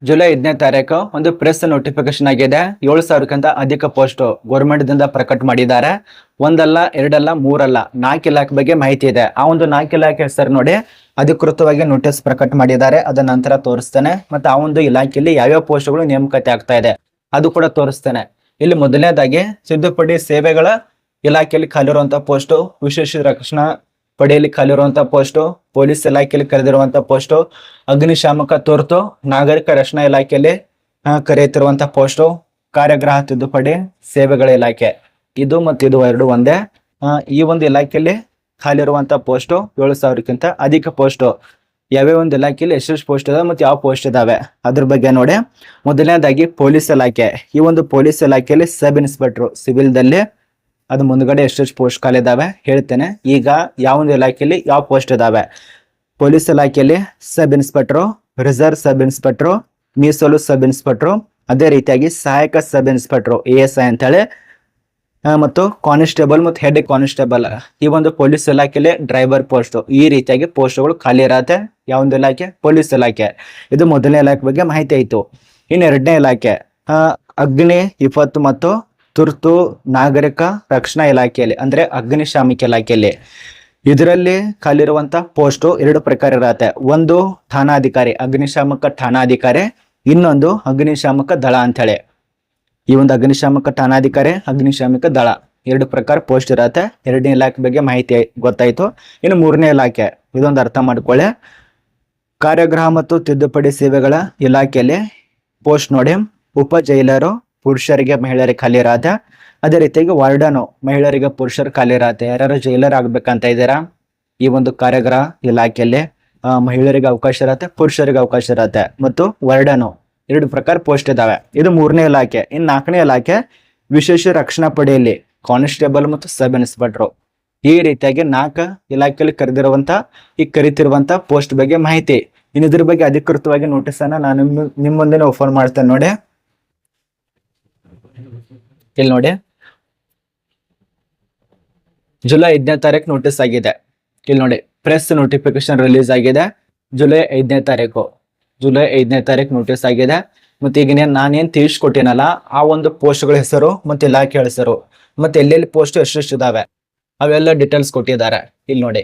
July 5ನೇ ತಾರೀಕು ಒಂದು ಪ್ರೆಸ್ ನೋಟಿಫಿಕೇಶನ್ ಆಗಿದೆ. 7,000ಕ್ಕಿಂತ ಅಧಿಕ ಪೋಸ್ಟ್ ಗೌರ್ಮೆಂಟ್ ದಿಂದ ಪ್ರಕಟ ಮಾಡಿದ್ದಾರೆ. ಒಂದಲ್ಲ, ಎರಡಲ್ಲ, ಮೂರಲ್ಲ, 4 ಇಲಾಖೆ ಬಗ್ಗೆ ಮಾಹಿತಿ ಇದೆ. ಆ ಒಂದು 4 ಇಲಾಖೆ ಹೆಸರು ನೋಡಿ ಅಧಿಕೃತವಾಗಿ ನೋಟಿಸ್ ಪ್ರಕಟ ಮಾಡಿದ್ದಾರೆ. ಅದ ನಂತರ ತೋರಿಸ್ತೇನೆ. ಮತ್ತೆ ಆ ಒಂದು ಇಲಾಖೆಯಲ್ಲಿ ಯಾವ್ಯಾವ ಪೋಸ್ಟ್ಗಳು ನೇಮಕಾತಿ ಆಗ್ತಾ ಇದೆ ಅದು ಕೂಡ ತೋರಿಸ್ತೇನೆ. ಇಲ್ಲಿ ಮೊದಲನೇದಾಗಿ ತಿದ್ದುಪಡಿ ಸೇವೆಗಳ ಇಲಾಖೆಯಲ್ಲಿ ಖಾಲಿರುವಂತಹ ಪೋಸ್ಟ್, ವಿಶೇಷ ರಕ್ಷಣಾ ಪಡೆಯಲ್ಲಿ ಖಾಲಿರುವಂತಹ ಪೋಸ್ಟ್, ಪೊಲೀಸ್ ಇಲಾಖೆಯಲ್ಲಿ ಕರೆದಿರುವಂತಹ ಪೋಸ್ಟ್, ಅಗ್ನಿಶಾಮಕ ತುರ್ತು ನಾಗರಿಕ ರಕ್ಷಣಾ ಇಲಾಖೆಯಲ್ಲಿ ಕರೆಯುತ್ತಿರುವಂತಹ ಪೋಸ್ಟ್, ಕಾರ್ಯಗ್ರಹ ತಿದ್ದುಪಡಿ ಸೇವೆಗಳ ಇಲಾಖೆ. ಇದು ಮತ್ತು ಇದು ಎರಡು ಒಂದೇ. ಈ ಒಂದು ಇಲಾಖೆಯಲ್ಲಿ ಖಾಲಿರುವಂತಹ ಪೋಸ್ಟ್ 7,000ಕ್ಕಿಂತ ಅಧಿಕ ಪೋಸ್ಟ್. ಯಾವ್ಯಾವ ಒಂದು ಇಲಾಖೆಯಲ್ಲಿ ಎಷ್ಟೆಷ್ಟು ಪೋಸ್ಟ್ ಇದಾವೆ ಮತ್ತು ಯಾವ ಪೋಸ್ಟ್ ಇದಾವೆ ಅದ್ರ ಬಗ್ಗೆ ನೋಡಿ. ಮೊದಲನೇದಾಗಿ ಪೊಲೀಸ್ ಇಲಾಖೆ. ಈ ಒಂದು ಪೊಲೀಸ್ ಇಲಾಖೆಯಲ್ಲಿ ಸಬ್ ಇನ್ಸ್ಪೆಕ್ಟರ್ ಸಿವಿಲ್ದಲ್ಲಿ ಅದು ಮುಂದ್ಗಡೆ ಎಷ್ಟೆಷ್ಟು ಪೋಸ್ಟ್ ಖಾಲಿ ಇದಾವೆ ಹೇಳ್ತೇನೆ. ಈಗ ಯಾವ ಒಂದು ಇಲಾಖೆಯಲ್ಲಿ ಯಾವ ಪೋಸ್ಟ್ ಇದಾವೆ. ಪೊಲೀಸ್ ಇಲಾಖೆಯಲ್ಲಿ sub inspector, reserve sub inspector, ಮೀಸಲು ಸಬ್ ಇನ್ಸ್ಪೆಕ್ಟರ್, ಅದೇ ರೀತಿಯಾಗಿ ಸಹಾಯಕ ಸಬ್ ಇನ್ಸ್ಪೆಕ್ಟರ್ ASI ಅಂತೇಳಿ, ಮತ್ತು ಕಾನಿಸ್ಟೇಬಲ್ ಮತ್ತು ಹೆಡ್ ಕಾನಿಸ್ಟೇಬಲ್. ಈ ಒಂದು ಪೊಲೀಸ್ ಇಲಾಖೆಯಲ್ಲಿ ಡ್ರೈವರ್ ಪೋಸ್ಟ್. ಈ ರೀತಿಯಾಗಿ ಪೋಸ್ಟ್ಗಳು ಖಾಲಿ ಇರತ್ತೆ. ಯಾವೊಂದು ಇಲಾಖೆ? ಪೊಲೀಸ್ ಇಲಾಖೆ. ಇದು ಮೊದಲನೇ ಇಲಾಖೆ ಬಗ್ಗೆ ಮಾಹಿತಿ ಆಯ್ತು. ಇನ್ನು ಎರಡನೇ ಇಲಾಖೆ ಅಗ್ನಿ ವಿಪತ್ತು ಮತ್ತು ತುರ್ತು ನಾಗರಿಕ ರಕ್ಷಣಾ ಇಲಾಖೆಯಲ್ಲಿ ಅಂದ್ರೆ ಅಗ್ನಿಶಾಮಕ ಇಲಾಖೆಯಲ್ಲಿ. ಇದರಲ್ಲಿ ಖಾಲಿರುವಂತ ಪೋಸ್ಟ್ ಎರಡು ಪ್ರಕಾರ ಇರತ್ತೆ. ಒಂದು ಠಾಣಾಧಿಕಾರಿ, ಅಗ್ನಿಶಾಮಕ ಠಾಣಾಧಿಕಾರಿ, ಇನ್ನೊಂದು ಅಗ್ನಿಶಾಮಕ ದಳ ಅಂತ ಹೇಳಿ. ಈ ಒಂದು ಅಗ್ನಿಶಾಮಕ ಠಾಣಾಧಿಕಾರಿ, ಅಗ್ನಿಶಾಮಕ ದಳ ಎರಡು ಪ್ರಕಾರ ಪೋಸ್ಟ್ ಇರತ್ತೆ. ಎರಡನೇ ಇಲಾಖೆ ಬಗ್ಗೆ ಮಾಹಿತಿ ಗೊತ್ತಾಯ್ತು. ಇನ್ನು ಮೂರನೇ ಇಲಾಖೆ, ಇದೊಂದು ಅರ್ಥ ಮಾಡ್ಕೊಳ್ಳಿ. ಕಾರ್ಯಗೃಹ ಮತ್ತು ತಿದ್ದುಪಡಿ ಸೇವೆಗಳ ಇಲಾಖೆಯಲ್ಲಿ ಪೋಸ್ಟ್ ನೋಡಿ. ಉಪ ಜೈಲರು ಪುರುಷರಿಗೆ ಮಹಿಳೆಯರಿಗೆ ಖಾಲಿ ಇರತ್ತೆ. ಅದೇ ರೀತಿಯಾಗಿ ವಾರ್ಡನು ಮಹಿಳೆಯರಿಗೆ ಪುರುಷರು ಖಾಲಿ ಇರತ್ತೆ. ಯಾರು ಜೈಲರ್ ಆಗ್ಬೇಕಂತ ಇದ್ದೀರಾ ಈ ಒಂದು ಕಾರ್ಯಗೃಹ ಇಲಾಖೆಯಲ್ಲಿ ಮಹಿಳೆಯರಿಗೆ ಅವಕಾಶ ಇರತ್ತೆ, ಪುರುಷರಿಗೆ ಅವಕಾಶ ಇರತ್ತೆ. ಮತ್ತು ವಾರ್ಡನು ಎರಡು ಪ್ರಕಾರ ಪೋಸ್ಟ್ ಇದಾವೆ. ಇದು ಮೂರನೇ ಇಲಾಖೆ. ಇನ್ನು ನಾಲ್ಕನೇ ಇಲಾಖೆ ವಿಶೇಷ ರಕ್ಷಣಾ ಪಡೆಯಲ್ಲಿ ಕಾನಿಸ್ಟೇಬಲ್ ಮತ್ತು ಸಬ್ ಇನ್ಸ್ಪೆಕ್ಟರ್. ಈ ರೀತಿಯಾಗಿ 4 ಇಲಾಖೆಯಲ್ಲಿ ಕರಿತಿರುವಂತ ಪೋಸ್ಟ್ ಬಗ್ಗೆ ಮಾಹಿತಿ. ಇನ್ನು ಇದ್ರ ಬಗ್ಗೆ ಅಧಿಕೃತವಾಗಿ ನೋಟಿಸ್ ಅನ್ನ ನಾನು ನಿಮ್ಮ ಮುಂದೆ ಓಪನ್ ಮಾಡ್ತೇನೆ ನೋಡಿ. ಇಲ್ಲಿ ನೋಡಿ, ಜುಲೈ 5ನೇ ತಾರೀಕು ನೋಟಿಸ್ ಆಗಿದೆ. ಇಲ್ಲಿ ನೋಡಿ, ಪ್ರೆಸ್ ನೋಟಿಫಿಕೇಶನ್ ರಿಲೀಸ್ ಆಗಿದೆ ಜುಲೈ 5ನೇ ತಾರೀಕು. ಜುಲೈ 5ನೇ ತಾರೀಕು ನೋಟಿಸ್ ಆಗಿದೆ. ಮತ್ತೆ ಈಗ ನಾನೇನ್ ತಿಳಿಸ್ಕೊಟ್ಟೇನಲ್ಲ ಆ ಒಂದು ಪೋಸ್ಟ್ಗಳ ಹೆಸರು ಮತ್ತೆ ಇಲಾಖೆ ಹೆಸರು ಮತ್ತೆ ಎಲ್ಲೆಲ್ಲಿ ಪೋಸ್ಟ್ ಎಷ್ಟೆಷ್ಟು ಇದಾವೆ ಅವೆಲ್ಲ ಡೀಟೇಲ್ಸ್ ಕೊಟ್ಟಿದ್ದಾರೆ. ಇಲ್ಲಿ ನೋಡಿ,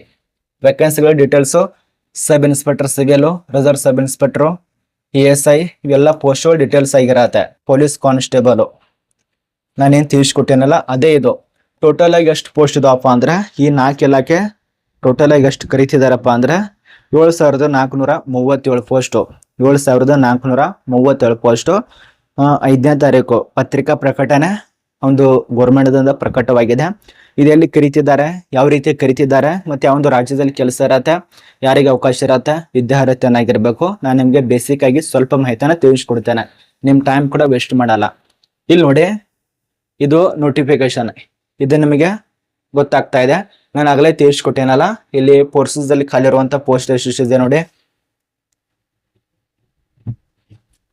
ವೇಕೆನ್ಸಿಗಳ details, sub inspector civil, reserve sub inspector, ASI ಇವೆಲ್ಲ ಪೋಸ್ಟ್ಗಳು ಡೀಟೇಲ್ಸ್ ಆಗಿರತ್ತೆ. ಪೊಲೀಸ್ ಕಾನ್ಸ್ಟೇಬಲ್ ನಾನೇನ್ ತಿಳಿಸ್ಕೊಟ್ಟೇನಲ್ಲ ಅದೇ ಇದು. ಟೋಟಲ್ ಆಗಿ ಎಷ್ಟು ಪೋಸ್ಟ್ ಇದಾವಪ್ಪ ಅಂದ್ರೆ ಈ 4 ಇಲಾಖೆ ಟೋಟಲ್ ಆಗಿ ಎಷ್ಟು ಕರಿತಿದಾರಪ್ಪ ಅಂದ್ರೆ 7,437 ಪೋಸ್ಟ್. 7,437 ಪೋಸ್ಟ್ 5ನೇ ತಾರೀಕು ಪತ್ರಿಕಾ ಪ್ರಕಟಣೆ ಒಂದು ಗೌರ್ಮೆಂಟ್ ಪ್ರಕಟವಾಗಿದೆ. ಇದೆಲ್ಲಿ ಕರಿತಿದ್ದಾರೆ, ಯಾವ ರೀತಿ ಕರಿತಿದ್ದಾರೆ, ಮತ್ತೆ ಯಾವ ಒಂದು ರಾಜ್ಯದಲ್ಲಿ ಕೆಲಸ ಇರತ್ತೆ, ಯಾರಿಗೆ ಅವಕಾಶ ಇರತ್ತೆ, ವಿದ್ಯಾರ್ಹತೆನಾಗಿರ್ಬೇಕು. ನಾನು ನಿಮ್ಗೆ ಬೇಸಿಕ್ ಆಗಿ ಸ್ವಲ್ಪ ಮಾಹಿತಿನ ತಿಳಿಸ್ಕೊಡ್ತೇನೆ. ನಿಮ್ ಟೈಮ್ ಕೂಡ ವೇಸ್ಟ್ ಮಾಡಲ್ಲ. ಇಲ್ಲಿ ನೋಡಿ, ಇದು ನೋಟಿಫಿಕೇಶನ್. ಇದು ನಿಮಗೆ ಗೊತ್ತಾಗ್ತಾ ಇದೆ. ನಾನು ಆಗಲೇ ತಿಳಿಸ್ಕೊಟ್ಟೇನಲ್ಲ ಇಲ್ಲಿ ಫೋರ್ಸಸ್ ಅಲ್ಲಿ ಖಾಲಿ ಇರುವಂತ ಪೋಸ್ಟ್ ಎಷ್ಟಿದೆ ನೋಡಿ.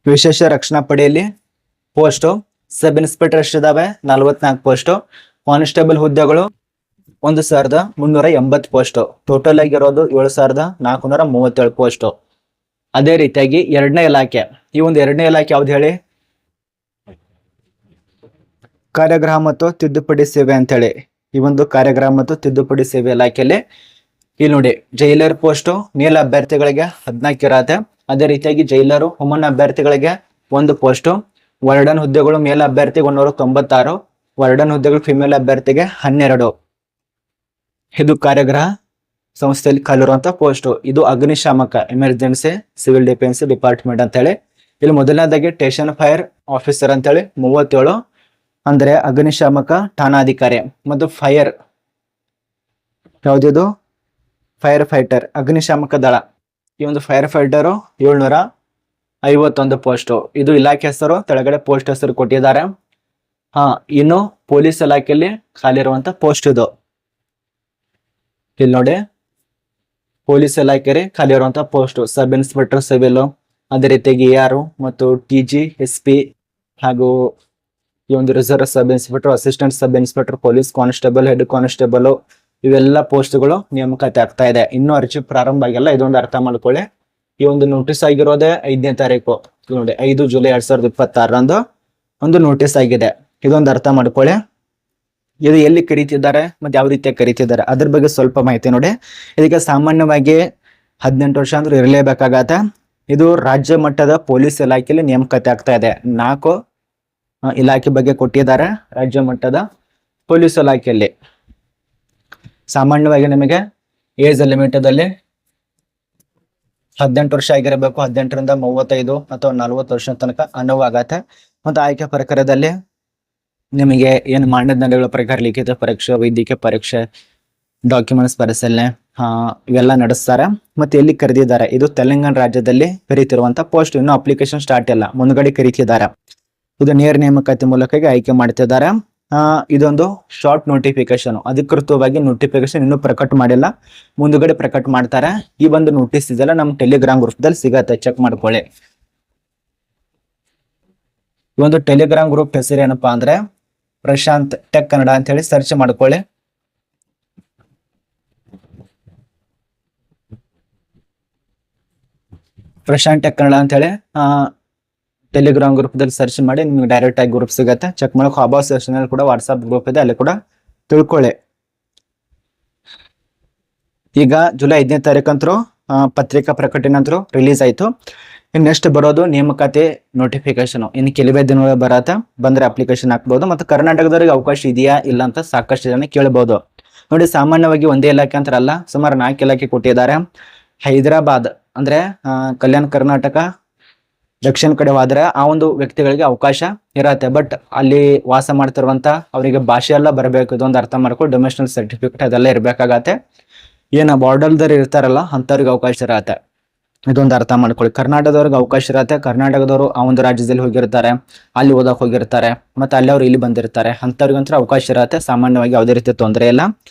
ವಿಶೇಷ ರಕ್ಷಣಾ ಪಡೆಯಲ್ಲಿ ಪೋಸ್ಟ್ ಸಬ್ ಇನ್ಸ್ಪೆಕ್ಟರ್ ಎಷ್ಟಿದಾವೆ? 44 ಪೋಸ್ಟ್. ಕಾನ್ಸ್ಟೇಬಲ್ ಹುದ್ದೆಗಳು 1,380 ಪೋಸ್ಟ್. ಟೋಟಲ್ ಆಗಿರೋದು 7,437 ಪೋಸ್ಟ್. ಅದೇ ರೀತಿಯಾಗಿ ಎರಡನೇ ಇಲಾಖೆ. ಈ ಒಂದು ಎರಡನೇ ಇಲಾಖೆ ಯಾವ್ದು ಹೇಳಿ? ಕಾರ್ಯಗೃಹ ಮತ್ತು ತಿದ್ದುಪಡಿ ಸೇವೆ ಅಂತ ಹೇಳಿ. ಈ ಒಂದು ಕಾರ್ಯಗೃಹ ಮತ್ತು ತಿದ್ದುಪಡಿ ಸೇವೆ ಇಲಾಖೆಯಲ್ಲಿ ಇಲ್ಲಿ ನೋಡಿ, ಜೈಲರ್ ಪೋಸ್ಟ್ ಮೇಲ್ ಅಭ್ಯರ್ಥಿಗಳಿಗೆ 14 ಇರತ್ತೆ. ಅದೇ ರೀತಿಯಾಗಿ ಜೈಲರು ವುಮನ್ ಅಭ್ಯರ್ಥಿಗಳಿಗೆ 1 ಪೋಸ್ಟ್. ವಾರ್ಡನ್ ಹುದ್ದೆಗಳು ಮೇಲ್ ಅಭ್ಯರ್ಥಿಗೆ 196, ವಾರ್ಡನ್ ಹುದ್ದೆಗಳು ಫಿಮೇಲ್ ಅಭ್ಯರ್ಥಿಗೆ 12. ಇದು ಕಾರ್ಯಗೃಹ ಸಂಸ್ಥೆಯಲ್ಲಿ ಖಾಲಿರುವಂತ ಪೋಸ್ಟ್. ಇದು ಅಗ್ನಿಶಾಮಕ ಎಮರ್ಜೆನ್ಸಿ ಸಿವಿಲ್ ಡಿಫೆನ್ಸ್ ಡಿಪಾರ್ಟ್ಮೆಂಟ್ ಅಂತ ಹೇಳಿ. ಇಲ್ಲಿ ಮೊದಲನೇದಾಗಿ ಸ್ಟೇಷನ್ ಫೈರ್ ಆಫೀಸರ್ ಅಂತ ಹೇಳಿ 37 ಅಂದ್ರೆ ಅಗ್ನಿಶಾಮಕ ಠಾಣಾಧಿಕಾರಿ. ಮತ್ತು ಫೈರ್ ಯಾವ್ದು? ಫೈರ್ ಫೈಟರ್, ಅಗ್ನಿಶಾಮಕ ದಳ. ಈ ಒಂದು ಫೈರ್ ಫೈಟರು 751 ಪೋಸ್ಟ್. ಇದು ಇಲಾಖೆ ಹೆಸರು, ಕೆಳಗಡೆ ಪೋಸ್ಟ್ ಹೆಸರು ಕೊಟ್ಟಿದ್ದಾರೆ. ಇನ್ನು ಪೊಲೀಸ್ ಇಲಾಖೆಯಲ್ಲಿ ಖಾಲಿ ಇರುವಂತ ಪೋಸ್ಟ್ ಇದು. ಇಲ್ಲಿ ನೋಡಿ, ಪೊಲೀಸ್ ಇಲಾಖೆಯಲ್ಲಿ ಖಾಲಿ ಇರುವಂತ ಪೋಸ್ಟ್ ಸಬ್ ಇನ್ಸ್ಪೆಕ್ಟರ್ ಸಿವಿಲ್, ಅದೇ ರೀತಿಯಾಗಿ AR ಮತ್ತು TG SP ಹಾಗೂ ಈ ಒಂದು reserve sub inspector, assistant sub inspector, police constable, head constable ಇವೆಲ್ಲ ಪೋಸ್ಟ್ಗಳು ನೇಮಕಾತಿ ಆಗ್ತಾ ಇದೆ. ಇನ್ನೂ ಅರ್ಜಿ ಪ್ರಾರಂಭ ಆಗಿಲ್ಲ, ಇದೊಂದು ಅರ್ಥ ಮಾಡ್ಕೊಳ್ಳಿ. ಈ ಒಂದು ನೋಟಿಸ್ ಆಗಿರೋದೇ 5ನೇ ತಾರೀಕು ನೋಡಿ, 5 ಜುಲೈ 2026ರಂದು ಒಂದು ನೋಟಿಸ್ ಆಗಿದೆ. ಇದೊಂದು ಅರ್ಥ ಮಾಡ್ಕೊಳ್ಳಿ. ಇದು ಎಲ್ಲಿ ಕರೀತಿದ್ದಾರೆ ಮತ್ತೆ ಯಾವ ರೀತಿಯಾಗಿ ಕರೀತಿದ್ದಾರೆ ಅದ್ರ ಬಗ್ಗೆ ಸ್ವಲ್ಪ ಮಾಹಿತಿ ನೋಡಿ. ಇದಕ್ಕೆ ಸಾಮಾನ್ಯವಾಗಿ 18 ವರ್ಷ ಅಂದ್ರೆ ಇರಲೇಬೇಕಾಗತ್ತೆ. ಇದು ರಾಜ್ಯ ಮಟ್ಟದ ಪೊಲೀಸ್ ಇಲಾಖೆಯಲ್ಲಿ ನೇಮಕಾತಿ ಆಗ್ತಾ ಇದೆ. 4 ಇಲಾಖೆ ಬಗ್ಗೆ ಕೊಟ್ಟಿದ್ದಾರೆ ರಾಜ್ಯ ಮಟ್ಟದ ಪೊಲೀಸ್ ಇಲಾಖೆಯಲ್ಲಿ. ಸಾಮಾನ್ಯವಾಗಿ ನಿಮಗೆ ಏಜ್ ಲಿಮಿಟದಲ್ಲಿ 18 ವರ್ಷ ಆಗಿರಬೇಕು. 18ರಿಂದ 35 ಅಥವಾ 40 ವರ್ಷ ತನಕ ಅನುವಾಗತ್ತೆ. ಮತ್ತು ಆಯ್ಕೆ ಪ್ರಕಾರದಲ್ಲಿ ನಿಮಗೆ ಏನು ಮಾನದಂಡಗಳ ಪ್ರಕಾರ ಲಿಖಿತ ಪರೀಕ್ಷೆ, ವೈದ್ಯಕೀಯ ಪರೀಕ್ಷೆ, ಡಾಕ್ಯುಮೆಂಟ್ಸ್ ಪರಿಶೀಲನೆ ಇವೆಲ್ಲ ನಡೆಸ್ತಾರೆ. ಮತ್ತೆ ಎಲ್ಲಿ ಕರೆದಿದ್ದಾರೆ, ಇದು ತೆಲಂಗಾಣ ರಾಜ್ಯದಲ್ಲಿ ಕರೀತಿರುವಂತ ಪೋಸ್ಟ್. ಇನ್ನೂ ಅಪ್ಲಿಕೇಶನ್ ಸ್ಟಾರ್ಟ್ ಇಲ್ಲ, ಮುಂದ್ಗಡೆ ಕರೀತಿದ್ದಾರೆ. ಇದು ನೇರ ನೇಮಕಾತಿ ಮೂಲಕ ಆಯ್ಕೆ ಮಾಡ್ತಿದ್ದಾರೆ. ಇದೊಂದು ಶಾರ್ಟ್ ನೋಟಿಫಿಕೇಶನ್, ಅಧಿಕೃತವಾಗಿ ನೋಟಿಫಿಕೇಶನ್ ಇನ್ನೂ ಪ್ರಕಟ ಮಾಡಿಲ್ಲ, ಮುಂದುಗಡೆ ಪ್ರಕಟ ಮಾಡ್ತಾರೆ. ಈ ಒಂದು ನೋಟಿಸ್ ಇದೆಲ್ಲ ನಮ್ಮ ಟೆಲಿಗ್ರಾಮ್ ಗ್ರೂಪ್ದಲ್ಲಿ ಸಿಗತ್ತೆ, ಚೆಕ್ ಮಾಡ್ಕೊಳ್ಳಿ. ಈ ಒಂದು ಟೆಲಿಗ್ರಾಮ್ ಗ್ರೂಪ್ ಹೆಸರು ಏನಪ್ಪಾ ಅಂದ್ರೆ ಪ್ರಶಾಂತ್ ಟೆಕ್ ಕನ್ನಡ ಅಂತ ಹೇಳಿ ಸರ್ಚ್ ಮಾಡ್ಕೊಳ್ಳಿ. ಪ್ರಶಾಂತ್ ಟೆಕ್ ಕನ್ನಡ ಅಂತ ಹೇಳಿ ಟೆಲಿಗ್ರಾಮ್ ಗ್ರೂಪ್ ದಲ್ಲಿ ಸರ್ಚ್ ಮಾಡಿ ನಿಮ್ಗೆ ಡೈರೆಕ್ಟ್ ಆಗಿ ಗ್ರೂಪ್ ಸಿಗತ್ತೆ. ಚೆಕ್ ಮಾಡಕ್ ಹಬಾ ಸೆಷನ್ ಅಲ್ಲಿ ಕೂಡ ವಾಟ್ಸ್ಆಪ್ ಗ್ರೂಪ್ ಇದೆ, ಅಲ್ಲಿ ಕೂಡ ತಿಳ್ಕೊಳ್ಳಿ. ಈಗ ಜುಲೈ 5ನೇ ತಾರೀಕಂತರೂ ಪತ್ರಿಕಾ ಪ್ರಕಟಣೆ ಅಂತರೂ ರಿಲೀಸ್ ಆಯ್ತು. ಇನ್ನು ನೆಕ್ಸ್ಟ್ ಬರೋದು ನೇಮಕಾತಿ ನೋಟಿಫಿಕೇಶನ್. ಇನ್ನು ಕೆಲವೇ ದಿನಗಳ ಬಂದ್ರೆ ಅಪ್ಲಿಕೇಶನ್ ಹಾಕ್ಬಹುದು. ಮತ್ತು ಕರ್ನಾಟಕದವರಿಗೆ ಅವಕಾಶ ಇದೆಯಾ ಇಲ್ಲ ಅಂತ ಸಾಕಷ್ಟು ಜನ ಕೇಳಬಹುದು. ನೋಡಿ, ಸಾಮಾನ್ಯವಾಗಿ ಒಂದೇ ಇಲಾಖೆ ಅಂತ ಅಲ್ಲ, ಸುಮಾರು 4 ಇಲಾಖೆ ಕೊಟ್ಟಿದ್ದಾರೆ. ಹೈದರಾಬಾದ್ ಅಂದ್ರೆ ಕಲ್ಯಾಣ ಕರ್ನಾಟಕ ದಕ್ಷಿಣ ಕಡೆ ಹೋದ್ರೆ ಆ ಒಂದು ವ್ಯಕ್ತಿಗಳಿಗೆ ಅವಕಾಶ ಇರತ್ತೆ. ಬಟ್ ಅಲ್ಲಿ ವಾಸ ಮಾಡ್ತಿರುವಂತ ಅವರಿಗೆ ಭಾಷೆ ಎಲ್ಲ ಬರಬೇಕು. ಇದೊಂದು ಅರ್ಥ ಮಾಡ್ಕೊಂಡು ಡೊಮೆಸ್ಟಿಕ್ ಸರ್ಟಿಫಿಕೇಟ್ ಅದೆಲ್ಲ ಇರ್ಬೇಕಾಗತ್ತೆ. ಏನ ಬಾರ್ಡರ್ದವ್ರು ಇರ್ತಾರಲ್ಲ ಅಂತವ್ರಿಗೆ ಅವಕಾಶ ಇರತ್ತೆ, ಇದೊಂದು ಅರ್ಥ ಮಾಡ್ಕೊಳ್ಳಿ. ಕರ್ನಾಟಕದವ್ರಿಗೆ ಅವಕಾಶ ಇರತ್ತೆ. ಕರ್ನಾಟಕದವರು ಆ ಒಂದು ರಾಜ್ಯದಲ್ಲಿ ಹೋಗಿರ್ತಾರೆ, ಅಲ್ಲಿ ಓದಕ್ ಹೋಗಿರ್ತಾರೆ, ಮತ್ತೆ ಅಲ್ಲಿ ಅವ್ರು ಇಲ್ಲಿ ಬಂದಿರ್ತಾರೆ, ಅಂತವ್ರಿಗಂತೂ ಅವಕಾಶ ಇರತ್ತೆ. ಸಾಮಾನ್ಯವಾಗಿ ಯಾವುದೇ ರೀತಿ ತೊಂದರೆ ಇಲ್ಲ.